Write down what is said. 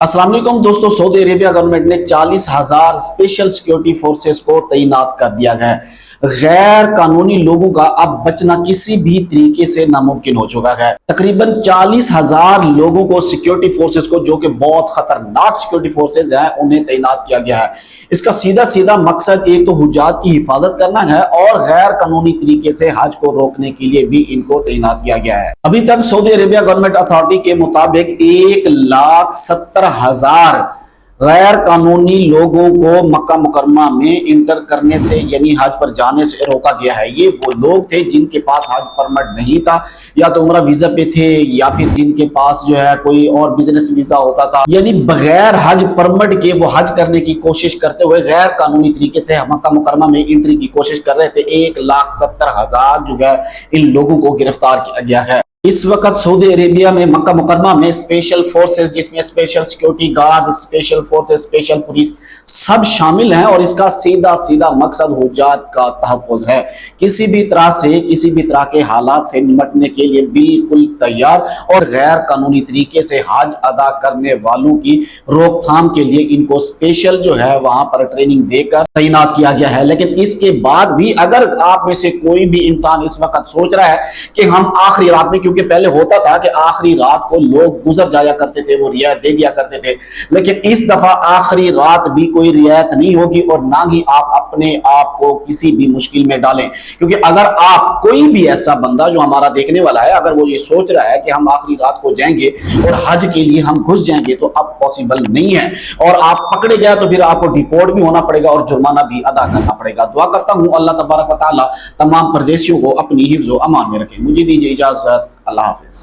अस्सलाम वालेकुम दोस्तों, सऊदी अरेबिया गवर्नमेंट ने 40,000 स्पेशल सिक्योरिटी फोर्सेस को तैनात कर दिया गया है। गैर कानूनी लोगों का अब बचना किसी भी तरीके से नामुमकिन हो चुका है। तकरीबन 40,000 लोगों को सिक्योरिटी फोर्सेस को, जो कि बहुत खतरनाक सिक्योरिटी फोर्सेस हैं, उन्हें तैनात किया गया है। इसका सीधा सीधा मकसद एक तो हुज्जात की हिफाजत करना है और गैर कानूनी तरीके से हज को रोकने के लिए भी इनको तैनात किया गया है। अभी तक सऊदी अरेबिया गवर्नमेंट अथॉरिटी के मुताबिक 1,70,000 गैर कानूनी लोगों को मक्का मुकरमा में इंटर करने से यानी हज पर जाने से रोका गया है। ये वो लोग थे जिनके पास हज परमिट नहीं था, या तो उम्रा वीजा पे थे, या फिर जिनके पास जो है कोई और बिजनेस वीजा होता था, यानी बगैर हज परमिट के वो हज करने की कोशिश करते हुए गैर कानूनी तरीके से मक्का मुकरमा में एंट्री की कोशिश कर रहे थे। 1,70,000 जो है इन लोगों को गिरफ्तार किया गया है। इस वक्त सऊदी अरेबिया में मक्का मुकरमा में स्पेशल फोर्सेस, जिसमें special security guard, special forces, special police सब शामिल हैं, और इसका सीधा सीधा मकसद हुज्जात का तहफ़्फ़ुज़ है। किसी भी तरह से, किसी भी तरह के हालात से निपटने के लिए बिल्कुल तैयार, और गैर कानूनी तरीके से हज अदा करने वालों की रोकथाम के लिए इनको स्पेशल जो है वहां पर ट्रेनिंग देकर तैनात किया गया है। लेकिन इसके बाद भी अगर आप में से कोई भी इंसान इस वक्त सोच रहा है कि हम आखिरी रात में, क्योंकि पहले होता था कि आखिरी रात को लोग गुजर जाया करते थे, वो रियायत दे दिया करते थे, लेकिन इस दफा आखिरी रात भी कोई रियायत नहीं होगी, और ना ही आप अपने आप को किसी भी मुश्किल में डालें। क्योंकि अगर आप, कोई भी ऐसा बंदा जो हमारा देखने वाला है, अगर वो ये सोच रहा है कि हम आखिरी रात को जाएंगे और हज के लिए हम घुस जाएंगे, तो अब पॉसिबल नहीं है, और आप पकड़े जाए तो फिर आपको डिपोर्ट भी होना पड़ेगा और जुर्माना भी अदा करना पड़ेगा। दुआ करता हूं अल्लाह तबारक व तआला तमाम परदेशियों को अपनी हिफ्ज़ व अमान में रखे। मुझे दीजिए इजाजत। अल्लाह हाफिज।